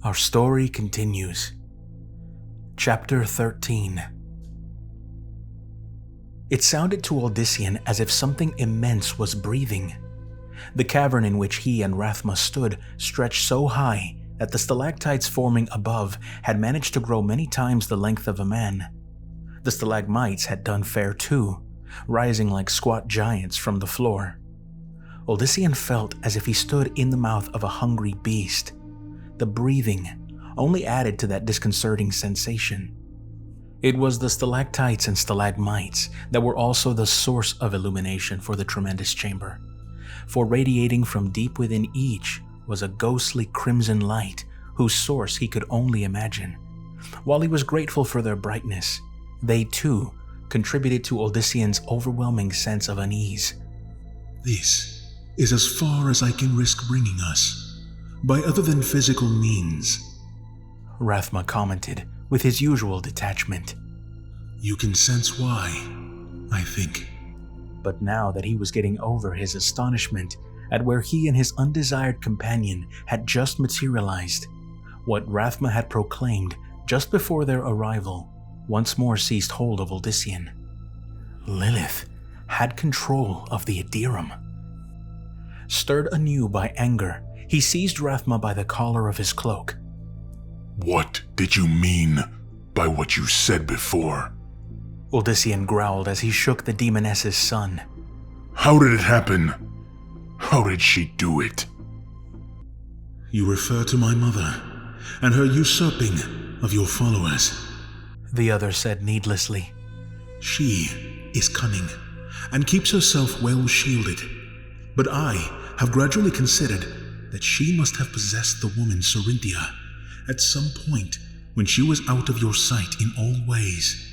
Our story continues. Chapter 13. It sounded to Odyssean as if something immense was breathing. The cavern in which he and Rathma stood stretched so high that the stalactites forming above had managed to grow many times the length of a man. The stalagmites had done fair too, rising like squat giants from the floor. Odyssean felt as if he stood in the mouth of a hungry beast. The breathing only added to that disconcerting sensation. It was the stalactites and stalagmites that were also the source of illumination for the tremendous chamber, for radiating from deep within each was a ghostly crimson light whose source he could only imagine. While he was grateful for their brightness, they too contributed to Odyssean's overwhelming sense of unease. This is as far as I can risk bringing us, by other than physical means, Rathma commented with his usual detachment. You can sense why, I think. But now that he was getting over his astonishment at where he and his undesired companion had just materialized, what Rathma had proclaimed just before their arrival once more seized hold of Odyssean. Lilith had control of the Aedirum. Stirred anew by anger, he seized Rathma by the collar of his cloak. What did you mean by what you said before? Odyssean growled as he shook the demoness's son. How did it happen? How did she do it? You refer to my mother and her usurping of your followers, the other said needlessly. She is cunning and keeps herself well shielded, but I have gradually considered that she must have possessed the woman Serenia at some point when she was out of your sight in all ways.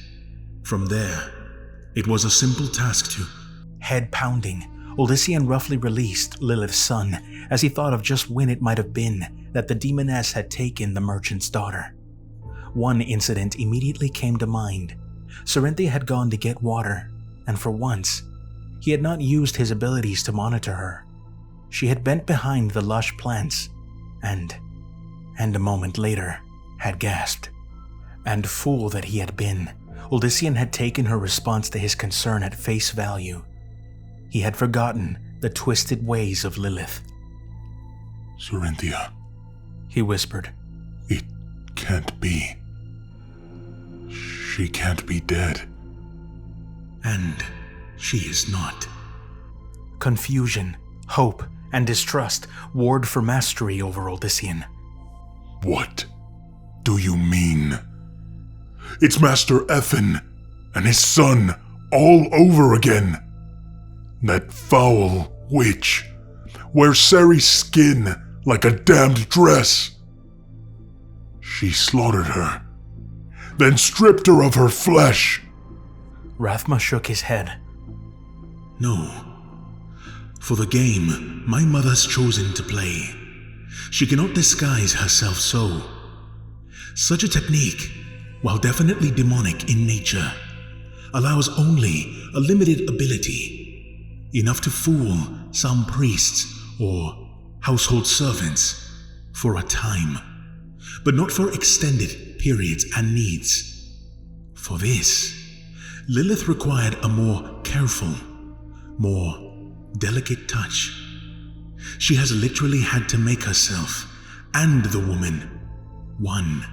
From there, it was a simple task to... Head pounding, Odyssean roughly released Lilith's son as he thought of just when it might have been that the demoness had taken the merchant's daughter. One incident immediately came to mind. Serenia had gone to get water, and for once, he had not used his abilities to monitor her. She had bent behind the lush plants, and a moment later, had gasped. And fool that he had been, Odyssean had taken her response to his concern at face value. He had forgotten the twisted ways of Lilith. Serenia, he whispered. It can't be. She can't be dead. And she is not. Confusion, hope, and distrust warred for mastery over Odyssean. What do you mean? It's Master Ethan and his son all over again. That foul witch wears Ceri's skin like a damned dress. She slaughtered her, then stripped her of her flesh. Rathma shook his head. No. For the game my mother's chosen to play, she cannot disguise herself so. Such a technique, while definitely demonic in nature, allows only a limited ability, enough to fool some priests or household servants for a time, but not for extended periods and needs. For this, Lilith required a more careful, more delicate touch. She has literally had to make herself and the woman one.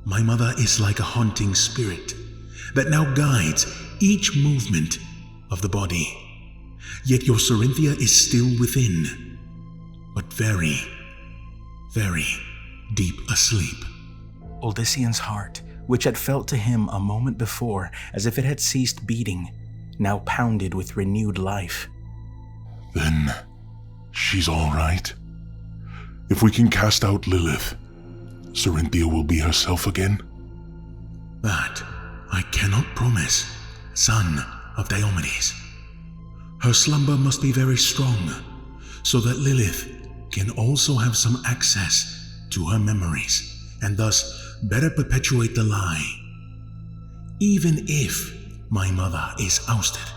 My mother is like a haunting spirit that now guides each movement of the body. Yet your Serenia is still within, but very, very deep asleep. Odyssean's heart, which had felt to him a moment before as if it had ceased beating, now pounded with renewed life. Then she's all right. If we can cast out Lilith, Serenia will be herself again? That I cannot promise, son of Diomedes. Her slumber must be very strong, so that Lilith can also have some access to her memories, and thus better perpetuate the lie. Even if my mother is ousted,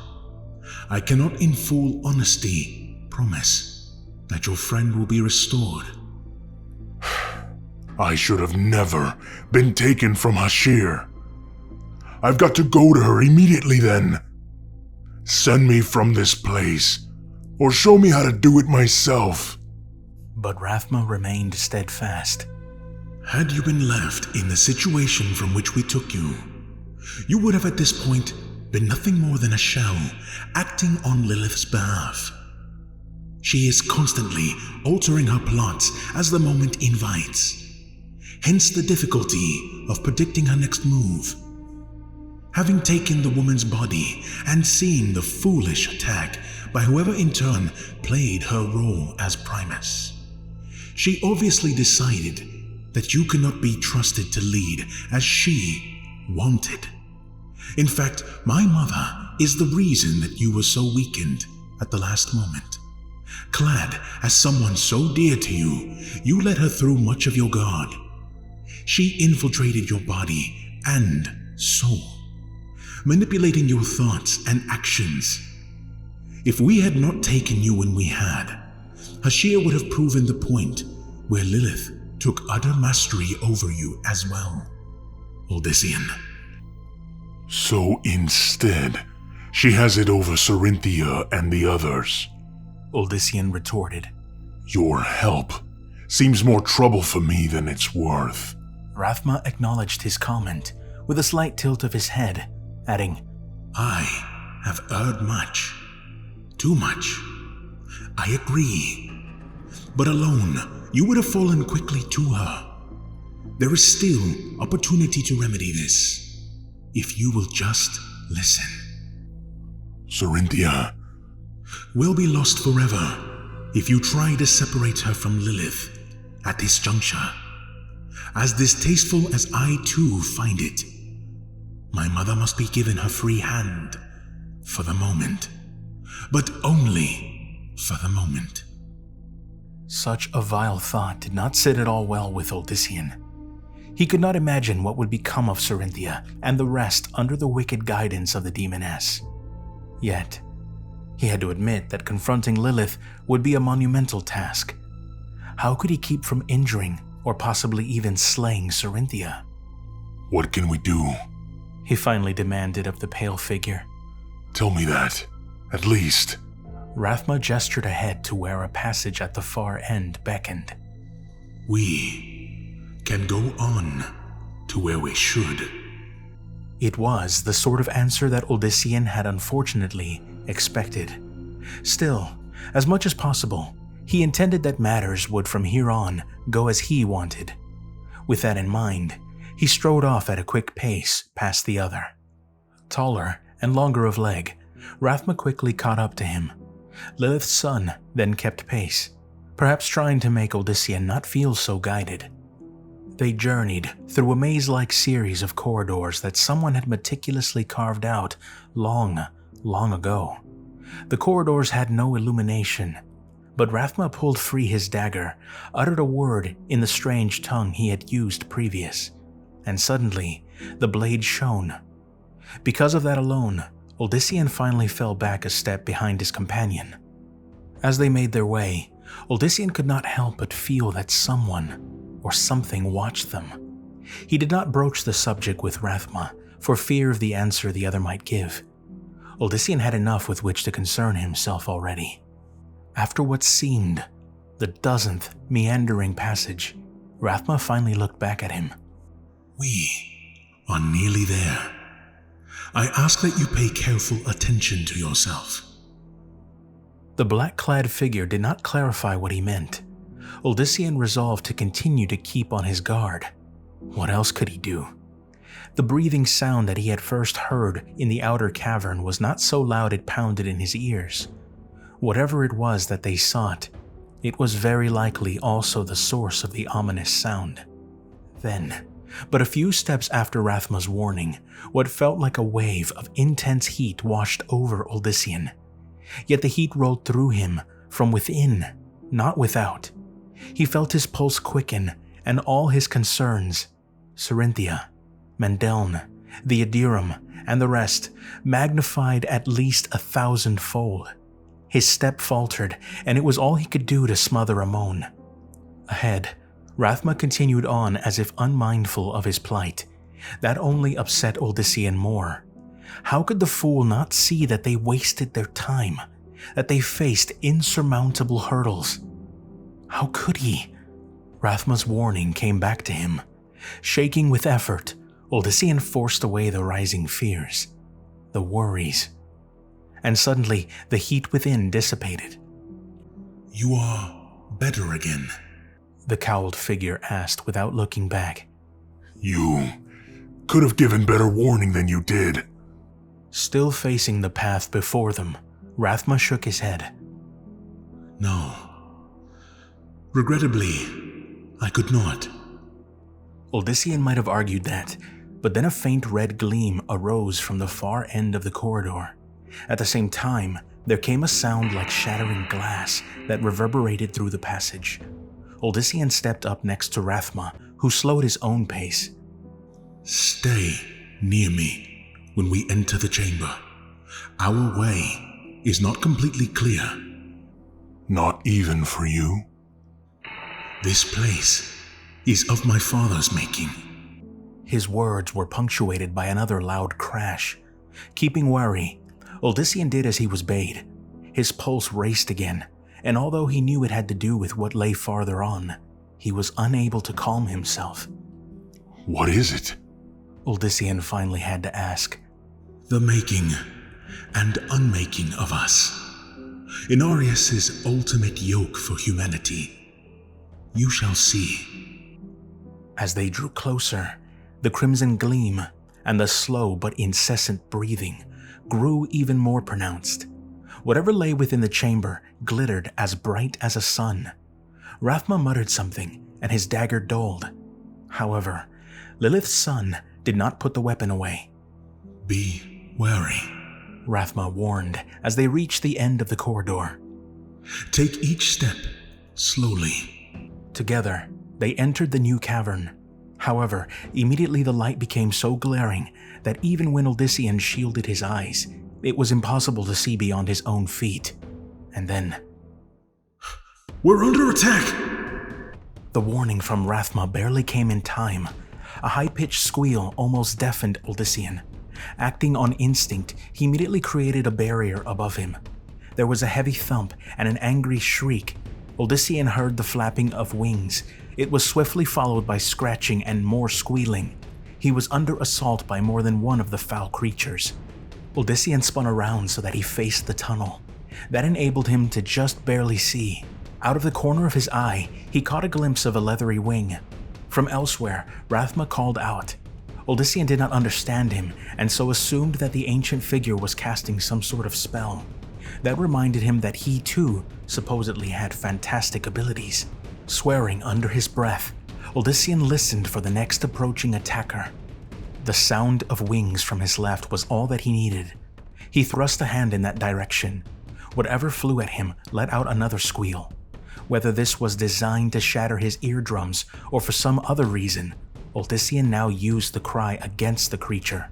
I cannot in full honesty promise that your friend will be restored. I should have never been taken from Hashir. I've got to go to her immediately then. Send me from this place, or show me how to do it myself. But Rathma remained steadfast. Had you been left in the situation from which we took you, you would have at this point been nothing more than a shell acting on Lilith's behalf. She is constantly altering her plots as the moment invites, hence the difficulty of predicting her next move. Having taken the woman's body and seeing the foolish attack by whoever in turn played her role as Primus, she obviously decided that you cannot be trusted to lead as she wanted. In fact, my mother is the reason that you were so weakened at the last moment. Clad as someone so dear to you, you led her through much of your guard. She infiltrated your body and soul, manipulating your thoughts and actions. If we had not taken you when we had, Hashir would have proven the point where Lilith took utter mastery over you as well, Odyssean. So instead, she has it over Serenia and the others. Odyssean retorted. Your help seems more trouble for me than it's worth. Rathma acknowledged his comment with a slight tilt of his head, adding, I have erred much. Too much. I agree. But alone, you would have fallen quickly to her. There is still opportunity to remedy this, if you will just listen. Serenia will be lost forever if you try to separate her from Lilith at this juncture. As distasteful as I too find it, my mother must be given her free hand for the moment, but only for the moment. Such a vile thought did not sit at all well with Odyssean. He could not imagine what would become of Serenia and the rest under the wicked guidance of the demoness. Yet, he had to admit that confronting Lilith would be a monumental task. How could he keep from injuring or possibly even slaying Serenia? What can we do? He finally demanded of the pale figure. Tell me that, at least. Rathma gestured ahead to where a passage at the far end beckoned. We can go on to where we should. It was the sort of answer that Odyssean had unfortunately expected. Still, as much as possible, he intended that matters would from here on go as he wanted. With that in mind, he strode off at a quick pace past the other. Taller and longer of leg, Rathma quickly caught up to him. Lilith's son then kept pace, perhaps trying to make Odyssean not feel so guided. They journeyed through a maze-like series of corridors that someone had meticulously carved out long ago. The corridors had no illumination, but Rathma pulled free his dagger, uttered a word in the strange tongue he had used previous, and suddenly the blade shone. Because of that alone, Odyssean finally fell back a step behind his companion. As they made their way, Odyssean could not help but feel that someone or something watched them. He did not broach the subject with Rathma for fear of the answer the other might give. Odyssean had enough with which to concern himself already. After what seemed the dozenth meandering passage, Rathma finally looked back at him. We are nearly there. I ask that you pay careful attention to yourself. The black-clad figure did not clarify what he meant. Odyssean resolved to continue to keep on his guard. What else could he do? The breathing sound that he had first heard in the outer cavern was not so loud it pounded in his ears. Whatever it was that they sought, it was very likely also the source of the ominous sound. Then, but a few steps after Rathma's warning, what felt like a wave of intense heat washed over Odyssean. Yet the heat rolled through him from within, not without. He felt his pulse quicken and all his concerns, Serenia, Mandeln, the Adiram, and the rest, magnified at least 1,000-fold. His step faltered, and it was all he could do to smother a moan. Ahead, Rathma continued on as if unmindful of his plight. That only upset Odyssean more. How could the fool not see that they wasted their time, that they faced insurmountable hurdles? How could he? Rathma's warning came back to him. Shaking with effort, Odyssean forced away the rising fears, the worries. And suddenly, the heat within dissipated. You are better again, the cowled figure asked without looking back. You could have given better warning than you did. Still facing the path before them, Rathma shook his head. No. Regrettably, I could not. Odyssean might have argued that, but then a faint red gleam arose from the far end of the corridor. At the same time, there came a sound like shattering glass that reverberated through the passage. Odyssean stepped up next to Rathma, who slowed his own pace. Stay near me when we enter the chamber. Our way is not completely clear. Not even for you? This place is of my father's making. His words were punctuated by another loud crash. Keeping wary, Odyssean did as he was bade. His pulse raced again, and although he knew it had to do with what lay farther on, he was unable to calm himself. What is it? Odyssean finally had to ask. The making and unmaking of us. Inarius's ultimate yoke for humanity. You shall see. As they drew closer, the crimson gleam and the slow but incessant breathing grew even more pronounced. Whatever lay within the chamber glittered as bright as a sun. Rathma muttered something, and his dagger dulled. However, Lilith's son did not put the weapon away. Be wary, Rathma warned as they reached the end of the corridor. Take each step slowly. Together, they entered the new cavern. However, immediately the light became so glaring that even when Odyssean shielded his eyes, it was impossible to see beyond his own feet. And then... We're under attack! The warning from Rathma barely came in time. A high-pitched squeal almost deafened Odyssean. Acting on instinct, he immediately created a barrier above him. There was a heavy thump and an angry shriek. Odyssean heard the flapping of wings. It was swiftly followed by scratching and more squealing. He was under assault by more than one of the foul creatures. Odyssean spun around so that he faced the tunnel. That enabled him to just barely see. Out of the corner of his eye, he caught a glimpse of a leathery wing. From elsewhere, Rathma called out. Odyssean did not understand him, and so assumed that the ancient figure was casting some sort of spell. That reminded him that he too supposedly had fantastic abilities. Swearing under his breath, Odyssean listened for the next approaching attacker. The sound of wings from his left was all that he needed. He thrust a hand in that direction. Whatever flew at him let out another squeal. Whether this was designed to shatter his eardrums or for some other reason, Odyssean now used the cry against the creature.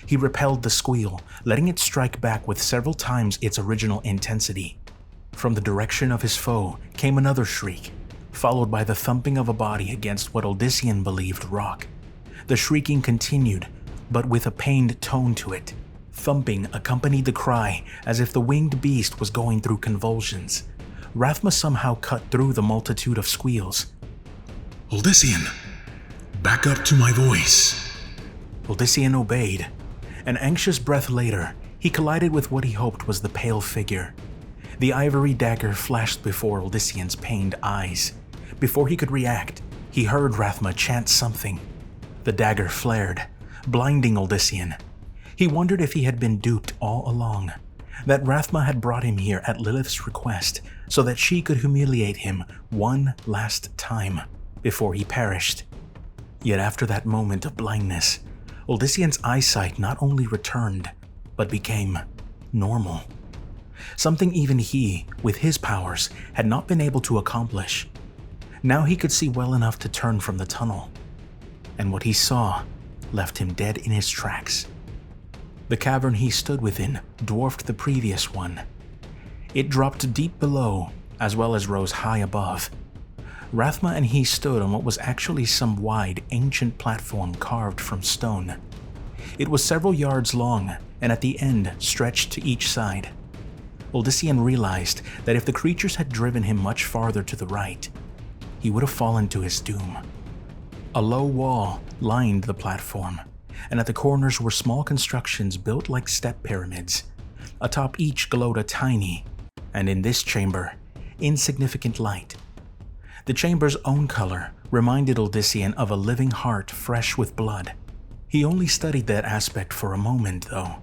He repelled the squeal, letting it strike back with several times its original intensity. From the direction of his foe came another shriek, followed by the thumping of a body against what Odyssean believed rock. The shrieking continued, but with a pained tone to it. Thumping accompanied the cry as if the winged beast was going through convulsions. Rathma somehow cut through the multitude of squeals. Odyssean, back up to my voice. Odyssean obeyed. An anxious breath later, he collided with what he hoped was the pale figure. The ivory dagger flashed before Odyssean's pained eyes. Before he could react, he heard Rathma chant something. The dagger flared, blinding Odyssean. He wondered if he had been duped all along, that Rathma had brought him here at Lilith's request so that she could humiliate him one last time before he perished. Yet after that moment of blindness, Odyssean's eyesight not only returned, but became normal. Something even he, with his powers, had not been able to accomplish. Now he could see well enough to turn from the tunnel, and what he saw left him dead in his tracks. The cavern he stood within dwarfed the previous one. It dropped deep below, as well as rose high above. Rathma and he stood on what was actually some wide, ancient platform carved from stone. It was several yards long, and at the end stretched to each side. Odyssean realized that if the creatures had driven him much farther to the right, he would have fallen to his doom. A low wall lined the platform, and at the corners were small constructions built like step pyramids. Atop each glowed a tiny, and in this chamber, insignificant light. The chamber's own color reminded Odyssean of a living heart fresh with blood. He only studied that aspect for a moment, though,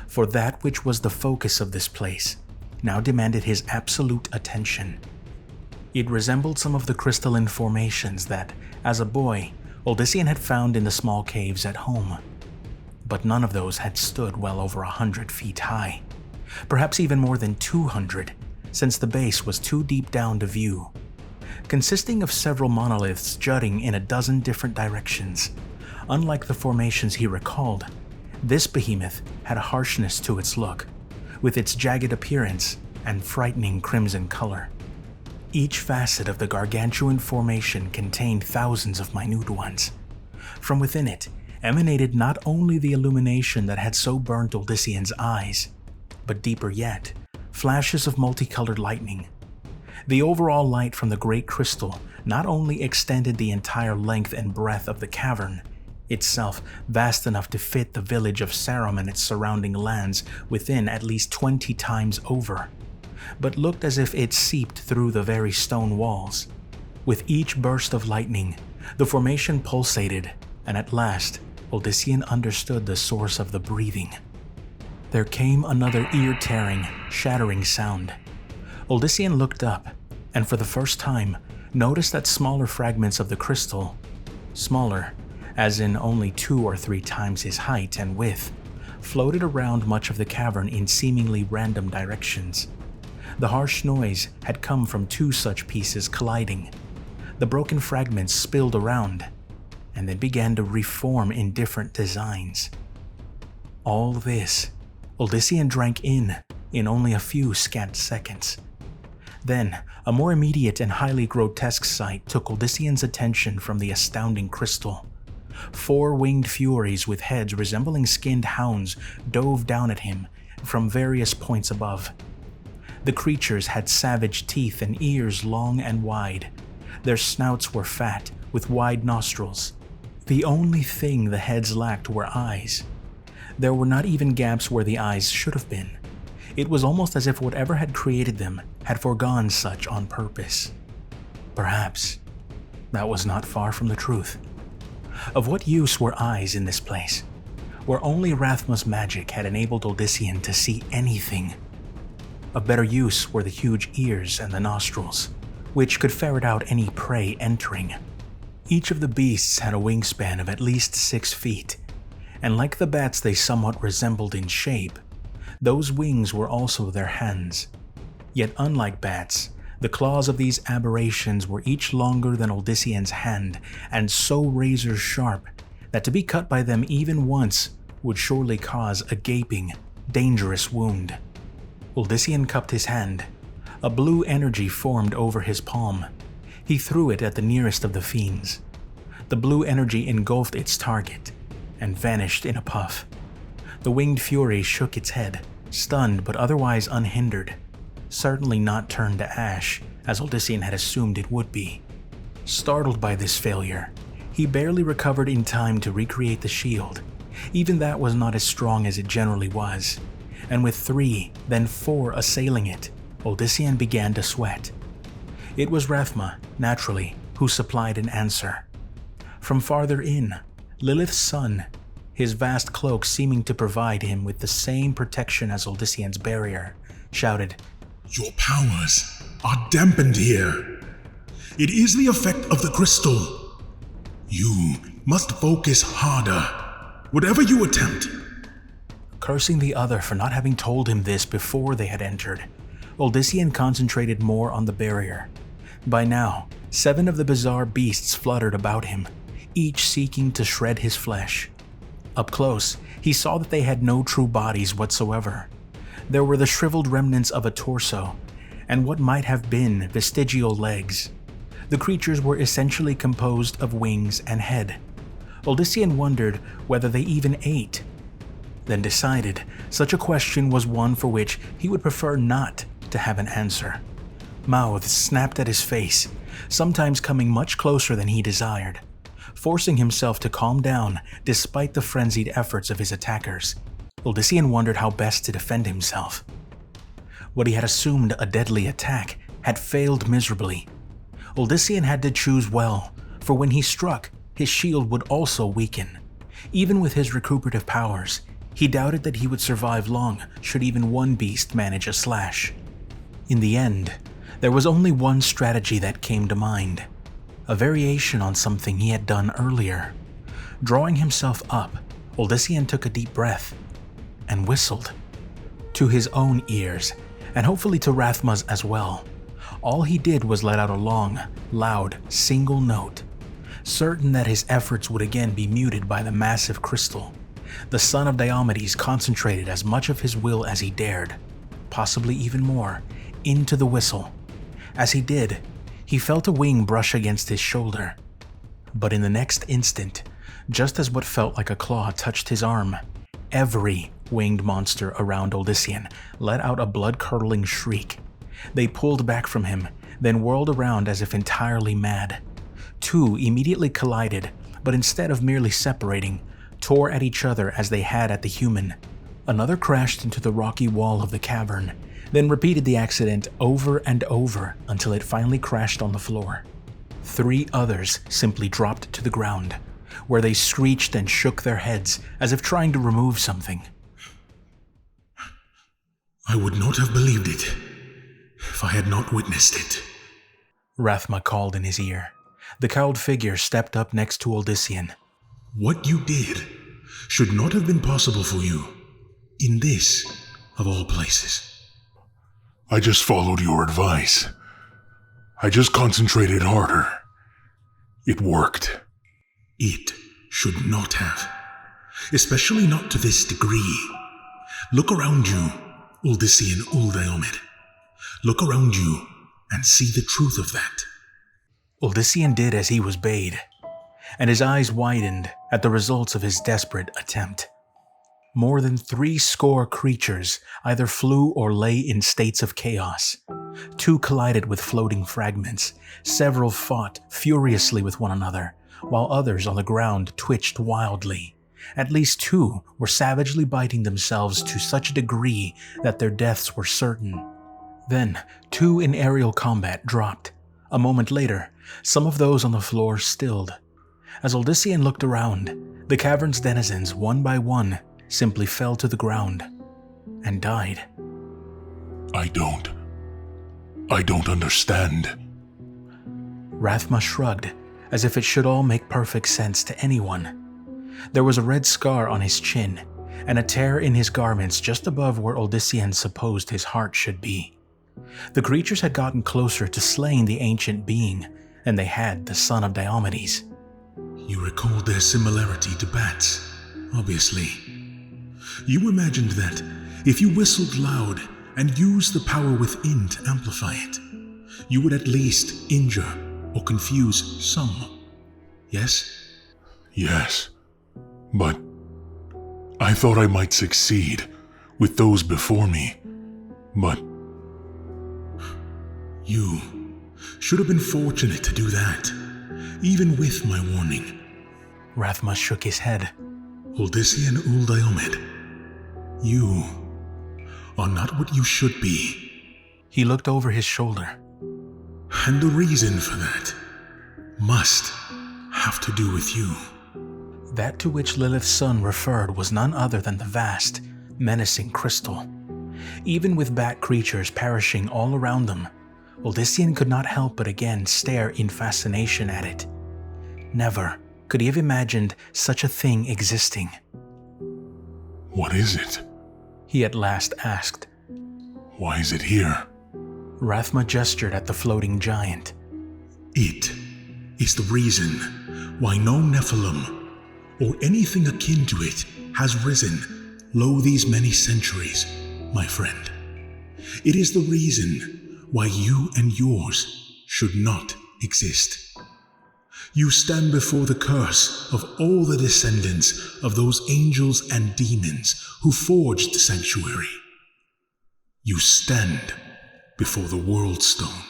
for that which was the focus of this place now demanded his absolute attention. It resembled some of the crystalline formations that, as a boy, Odyssean had found in the small caves at home. But none of those had stood well over 100 feet high, perhaps even more than 200, since the base was too deep down to view. Consisting of several monoliths jutting in a dozen different directions, unlike the formations he recalled, this behemoth had a harshness to its look, with its jagged appearance and frightening crimson color. Each facet of the gargantuan formation contained thousands of minute ones. From within it emanated not only the illumination that had so burnt Odyssean's eyes, but deeper yet, flashes of multicolored lightning. The overall light from the great crystal not only extended the entire length and breadth of the cavern, itself vast enough to fit the village of Sarum and its surrounding lands within at least 20 times over, but looked as if it seeped through the very stone walls. With each burst of lightning, the formation pulsated, and at last, Odyssean understood the source of the breathing. There came another ear-tearing, shattering sound. Odyssean looked up, and for the first time, noticed that smaller fragments of the crystal, smaller, as in only 2 or 3 times his height and width, floated around much of the cavern in seemingly random directions. The harsh noise had come from 2 such pieces colliding. The broken fragments spilled around, and then began to reform in different designs. All this, Odyssean drank in only a few scant seconds. Then, a more immediate and highly grotesque sight took Odyssean's attention from the astounding crystal. 4 winged furies with heads resembling skinned hounds dove down at him from various points above. The creatures had savage teeth and ears long and wide. Their snouts were fat, with wide nostrils. The only thing the heads lacked were eyes. There were not even gaps where the eyes should have been. It was almost as if whatever had created them had foregone such on purpose. Perhaps that was not far from the truth. Of what use were eyes in this place, where only Rathma's magic had enabled Odyssean to see anything? Of better use were the huge ears and the nostrils, which could ferret out any prey entering. Each of the beasts had a wingspan of at least 6 feet, and like the bats they somewhat resembled in shape, those wings were also their hands. Yet unlike bats, the claws of these aberrations were each longer than Odyssean's hand and so razor sharp that to be cut by them even once would surely cause a gaping, dangerous wound. Odyssean cupped his hand. A blue energy formed over his palm. He threw it at the nearest of the fiends. The blue energy engulfed its target and vanished in a puff. The winged fury shook its head, stunned but otherwise unhindered, certainly not turned to ash as Odyssean had assumed it would be. Startled by this failure, he barely recovered in time to recreate the shield. Even that was not as strong as it generally was, and with 3, then 4 assailing it, Odyssean began to sweat. It was Rathma, naturally, who supplied an answer. From farther in, Lilith's son, his vast cloak seeming to provide him with the same protection as Odyssean's barrier, shouted, "Your powers are dampened here. It is the effect of the crystal. You must focus harder, whatever you attempt." Cursing the other for not having told him this before they had entered, Odyssean concentrated more on the barrier. By now, 7 of the bizarre beasts fluttered about him, each seeking to shred his flesh. Up close, he saw that they had no true bodies whatsoever. There were the shriveled remnants of a torso, and what might have been vestigial legs. The creatures were essentially composed of wings and head. Odyssean wondered whether they even ate, then decided such a question was one for which he would prefer not to have an answer. Mouths snapped at his face, sometimes coming much closer than he desired. Forcing himself to calm down despite the frenzied efforts of his attackers, Odyssean wondered how best to defend himself. What he had assumed a deadly attack had failed miserably. Odyssean had to choose well, for when he struck, his shield would also weaken. Even with his recuperative powers, he doubted that he would survive long should even one beast manage a slash. In the end, there was only one strategy that came to mind, a variation on something he had done earlier. Drawing himself up, Odyssean took a deep breath and whistled. To his own ears, and hopefully to Rathma's as well, all he did was let out a long, loud, single note. Certain that his efforts would again be muted by the massive crystal, the son of Diomedes concentrated as much of his will as he dared, possibly even more, into the whistle. As he did, he felt a wing brush against his shoulder. But in the next instant, just as what felt like a claw touched his arm, every winged monster around Odyssean let out a blood-curdling shriek. They pulled back from him, then whirled around as if entirely mad. Two immediately collided, but instead of merely separating, tore at each other as they had at the human. Another crashed into the rocky wall of the cavern, then repeated the accident over and over until it finally crashed on the floor. Three others simply dropped to the ground, where they screeched and shook their heads as if trying to remove something. I would not have believed it if I had not witnessed it, Rathma called in his ear. The cowled figure stepped up next to Odyssean. What you did should not have been possible for you, in this, of all places. I just followed your advice. I just concentrated harder. It worked. It should not have, especially not to this degree. Look around you, Odyssean Diomed. Look around you and see the truth of that. Odyssean did as he was bade, and his eyes widened at the results of his desperate attempt. More than 80 creatures either flew or lay in states of chaos. 2 collided with floating fragments, several fought furiously with one another, while others on the ground twitched wildly. At least 2 were savagely biting themselves to such a degree that their deaths were certain. Then, 2 in aerial combat dropped. A moment later, some of those on the floor stilled. As Odyssean looked around, the cavern's denizens, one by one, simply fell to the ground and died. I don't understand. Rathma shrugged, as if it should all make perfect sense to anyone. There was a red scar on his chin, and a tear in his garments just above where Odyssean supposed his heart should be. The creatures had gotten closer to slaying the ancient being, and they had the son of Diomedes. You recalled their similarity to bats, obviously. You imagined that if you whistled loud and used the power within to amplify it, you would at least injure or confuse some. Yes? Yes, but I thought I might succeed with those before me, but you should have been fortunate to do that, even with my warning. Rathma shook his head. Odyssean Diomed, you are not what you should be. He looked over his shoulder. And the reason for that must have to do with you. That to which Lilith's son referred was none other than the vast, menacing crystal. Even with bat creatures perishing all around them, Odyssean could not help but again stare in fascination at it. Never could he have imagined such a thing existing. What is it? He at last asked. Why is it here? Rathma gestured at the floating giant. It is the reason why no Nephilim, or anything akin to it, has risen lo these many centuries, my friend. It is the reason why you and yours should not exist. You stand before the curse of all the descendants of those angels and demons who forged the sanctuary. You stand before the World Stone.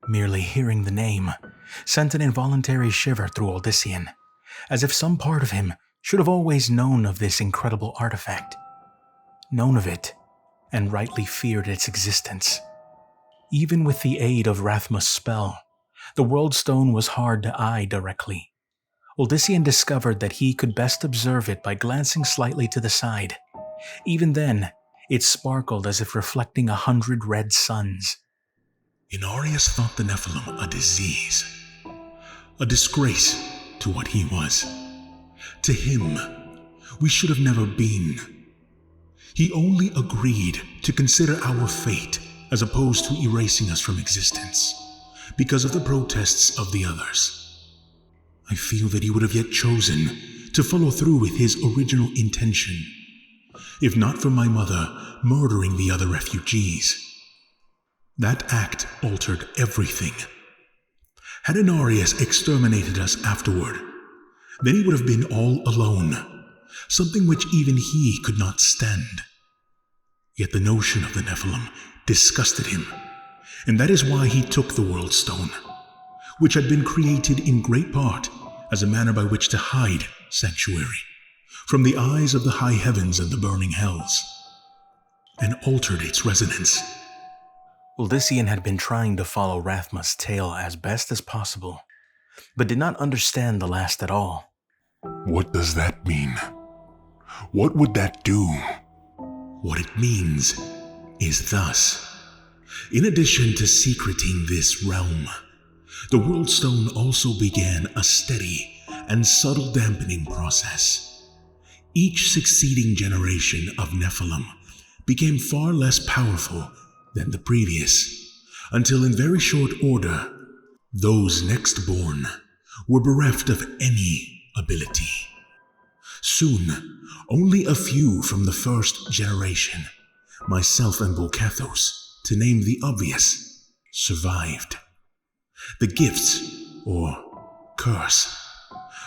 Merely hearing the name sent an involuntary shiver through Odyssean, as if some part of him should have always known of this incredible artifact, known of it, and rightly feared its existence. Even with the aid of Rathma's spell, the World Stone was hard to eye directly. Odyssean discovered that he could best observe it by glancing slightly to the side. Even then, it sparkled as if reflecting 100 red suns. Inarius thought the Nephilim a disease, a disgrace to what he was. To him, we should have never been. He only agreed to consider our fate as opposed to erasing us from existence because of the protests of the others. I feel that he would have yet chosen to follow through with his original intention, if not for my mother murdering the other refugees. That act altered everything. Had Inarius exterminated us afterward, then he would have been all alone, something which even he could not stand. Yet the notion of the Nephilim disgusted him, and that is why he took the World Stone, which had been created in great part as a manner by which to hide sanctuary from the eyes of the high heavens and the burning hells, and altered its resonance. Odyssean had been trying to follow Rathma's tale as best as possible, but did not understand the last at all. What does that mean? What would that do? What it means is thus. In addition to secreting this realm, the World Stone also began a steady and subtle dampening process. Each succeeding generation of Nephilim became far less powerful than the previous, until in very short order, those next born were bereft of any ability. Soon, only a few from the first generation, myself and Bolcathos, to name the obvious, survived. The gifts, or curse,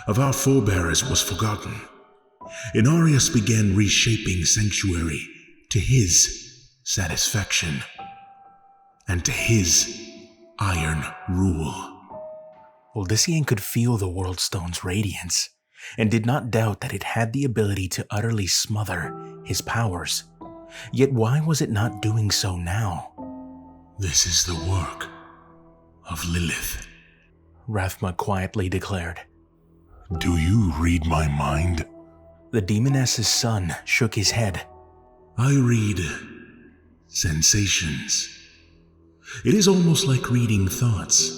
of our forebears was forgotten. Inarius began reshaping sanctuary to his satisfaction and to his iron rule. Odyssean could feel the World Stone's radiance, and did not doubt that it had the ability to utterly smother his powers. Yet why was it not doing so now? This is the work of Lilith, Rathma quietly declared. Do you read my mind? The demoness's son shook his head. I read sensations. It is almost like reading thoughts,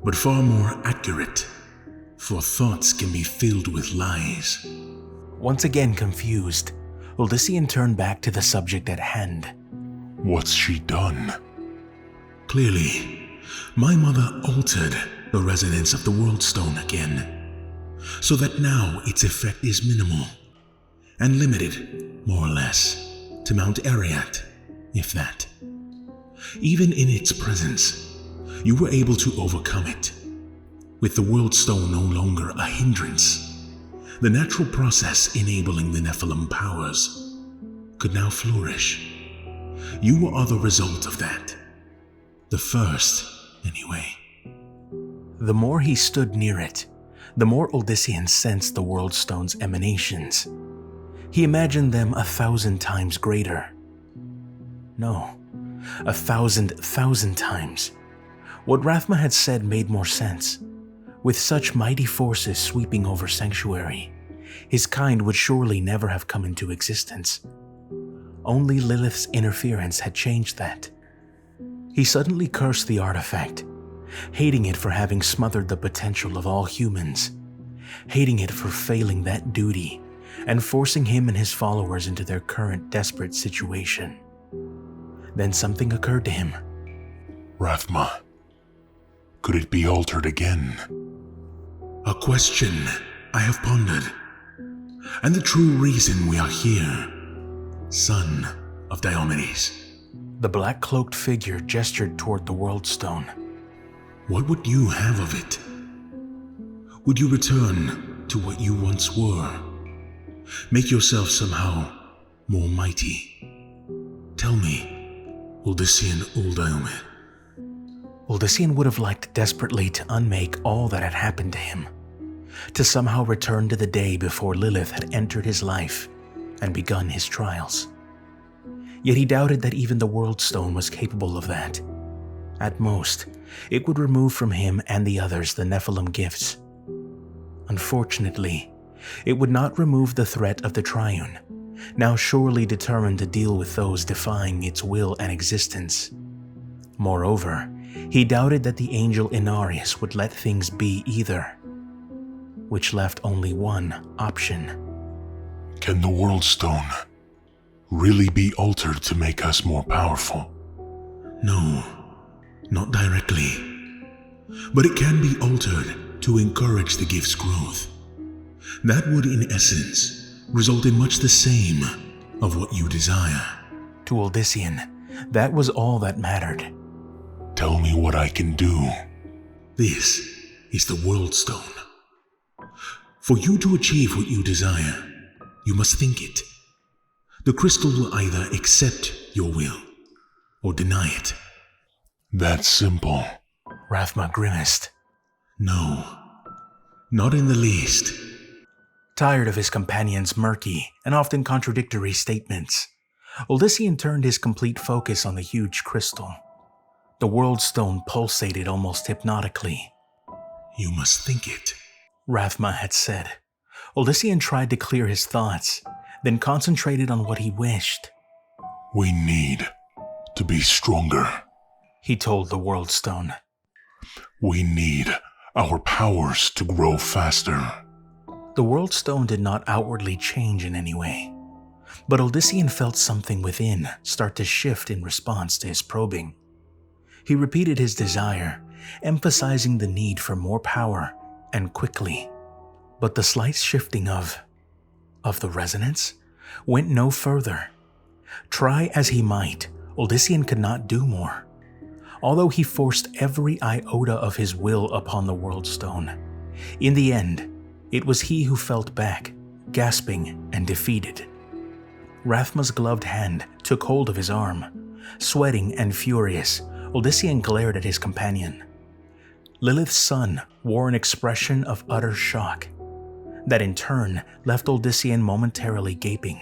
but far more accurate, for thoughts can be filled with lies. Once again confused, Odyssean turned back to the subject at hand. What's she done? Clearly, my mother altered the resonance of the World Stone again, so that now its effect is minimal and limited, more or less, to Mount Ariat, if that. Even in its presence, you were able to overcome it. With the World Stone no longer a hindrance, the natural process enabling the Nephilim powers could now flourish. You are the result of that. The first, anyway. The more he stood near it, the more Odyssean sensed the World Stone's emanations. He imagined them 1,000 times greater. No, 1,000,000 times. What Rathma had said made more sense. With such mighty forces sweeping over sanctuary, his kind would surely never have come into existence. Only Lilith's interference had changed that. He suddenly cursed the artifact, hating it for having smothered the potential of all humans, hating it for failing that duty and forcing him and his followers into their current desperate situation. Then something occurred to him. Rathma, could it be altered again? A question I have pondered, and the true reason we are here, son of Diomedes. The black-cloaked figure gestured toward the World Stone. What would you have of it? Would you return to what you once were? Make yourself somehow more mighty? Tell me, Odyssean Uldaome. Odyssean would have liked desperately to unmake all that had happened to him, to somehow return to the day before Lilith had entered his life and begun his trials. Yet he doubted that even the World Stone was capable of that. At most, it would remove from him and the others the Nephilim gifts. Unfortunately, it would not remove the threat of the Triune, now surely determined to deal with those defying its will and existence. Moreover, he doubted that the angel Inarius would let things be either, which left only one option. Can the World Stone really be altered to make us more powerful? No, not directly. But it can be altered to encourage the gift's growth. That would, in essence, result in much the same of what you desire. To Odyssean, that was all that mattered. Tell me what I can do. This is the World Stone. For you to achieve what you desire, you must think it. The crystal will either accept your will or deny it. That's simple. Rathma grimaced. No, not in the least. Tired of his companion's murky and often contradictory statements, Odyssean turned his complete focus on the huge crystal. The World Stone pulsated almost hypnotically. You must think it, Rathma had said. Odyssean tried to clear his thoughts, then concentrated on what he wished. We need to be stronger, he told the World Stone. We need our powers to grow faster. The World Stone did not outwardly change in any way, but Odyssean felt something within start to shift in response to his probing. He repeated his desire, emphasizing the need for more power and quickly. But the slight shifting of the resonance went no further. Try as he might, Odyssean could not do more. Although he forced every iota of his will upon the World Stone, in the end, it was he who fell back, gasping and defeated. Rathma's gloved hand took hold of his arm. Sweating and furious, Odyssean glared at his companion. Lilith's son wore an expression of utter shock, that in turn left Odyssean momentarily gaping.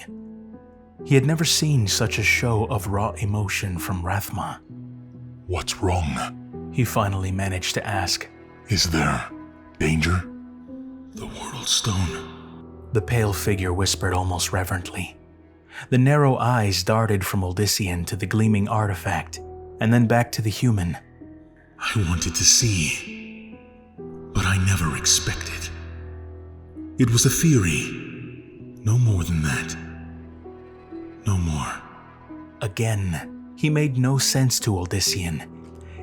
He had never seen such a show of raw emotion from Rathma. What's wrong? He finally managed to ask. Is there danger? The World Stone, the pale figure whispered almost reverently. The narrow eyes darted from Odyssean to the gleaming artifact, and then back to the human. I wanted to see, but I never expected. It was a theory, no more than that. No more. Again, he made no sense to Odyssean,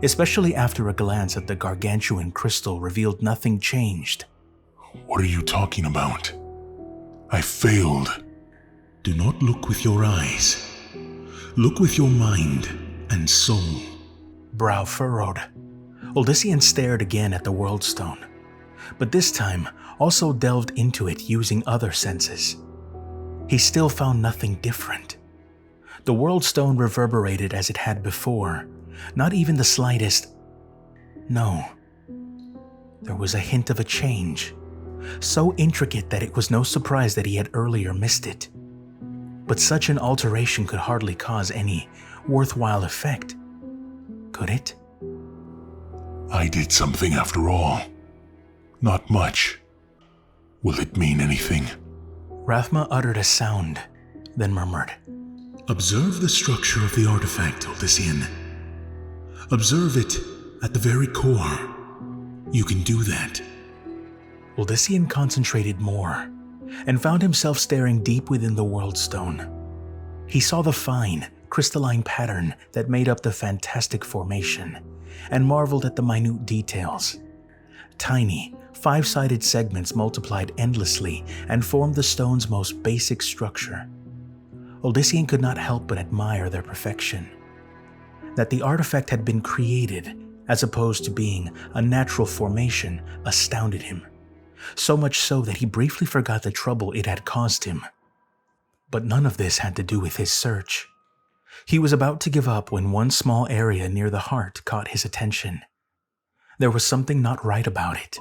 especially after a glance at the gargantuan crystal revealed nothing changed. What are you talking about? I failed. Do not look with your eyes. Look with your mind and soul. Brow furrowed, Odyssean stared again at the World Stone, but this time also delved into it using other senses. He still found nothing different. The World Stone reverberated as it had before, not even the slightest. No. There was a hint of a change, so intricate that it was no surprise that he had earlier missed it. But such an alteration could hardly cause any worthwhile effect, could it? I did something after all. Not much. Will it mean anything? Rathma uttered a sound, then murmured. Observe the structure of the artifact, Odyssean. Observe it at the very core. You can do that. Odyssean concentrated more, and found himself staring deep within the World Stone. He saw the fine, crystalline pattern that made up the fantastic formation, and marveled at the minute details. Tiny, five-sided segments multiplied endlessly and formed the stone's most basic structure. Odyssean could not help but admire their perfection. That the artifact had been created as opposed to being a natural formation, astounded him, so much so that he briefly forgot the trouble it had caused him. But none of this had to do with his search. He was about to give up when one small area near the heart caught his attention. There was something not right about it.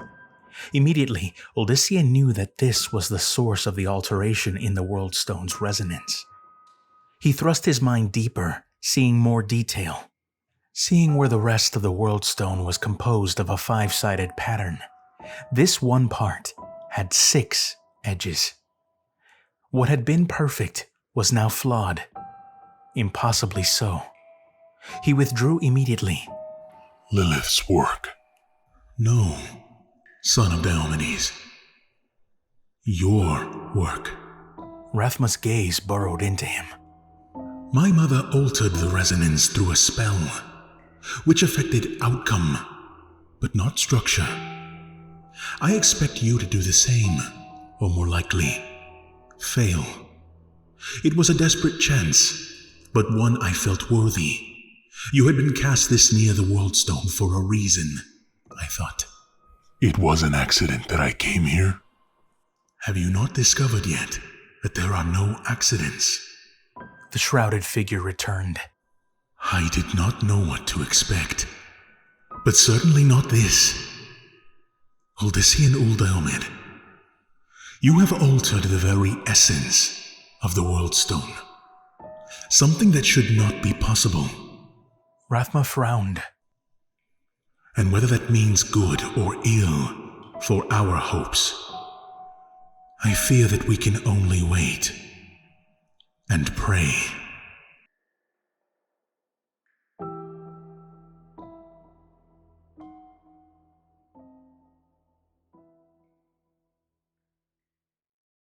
Immediately, Odyssean knew that this was the source of the alteration in the world stone's resonance. He thrust his mind deeper, seeing more detail. Seeing where the rest of the world stone was composed of a 5-sided pattern, this one part had 6 edges. What had been perfect was now flawed. Impossibly so. He withdrew immediately. Lilith's work. No, son of Diomedes. Your work. Rathma's gaze burrowed into him. My mother altered the resonance through a spell, which affected outcome, but not structure. I expect you to do the same, or more likely, fail. It was a desperate chance, but one I felt worthy. You had been cast this near the world stone for a reason, I thought. It was an accident that I came here. Have you not discovered yet that there are no accidents? The shrouded figure returned. I did not know what to expect, but certainly not this. Odyssean Diomed, you have altered the very essence of the world stone. Something that should not be possible. Rathma frowned. And whether that means good or ill for our hopes, I fear that we can only wait and pray.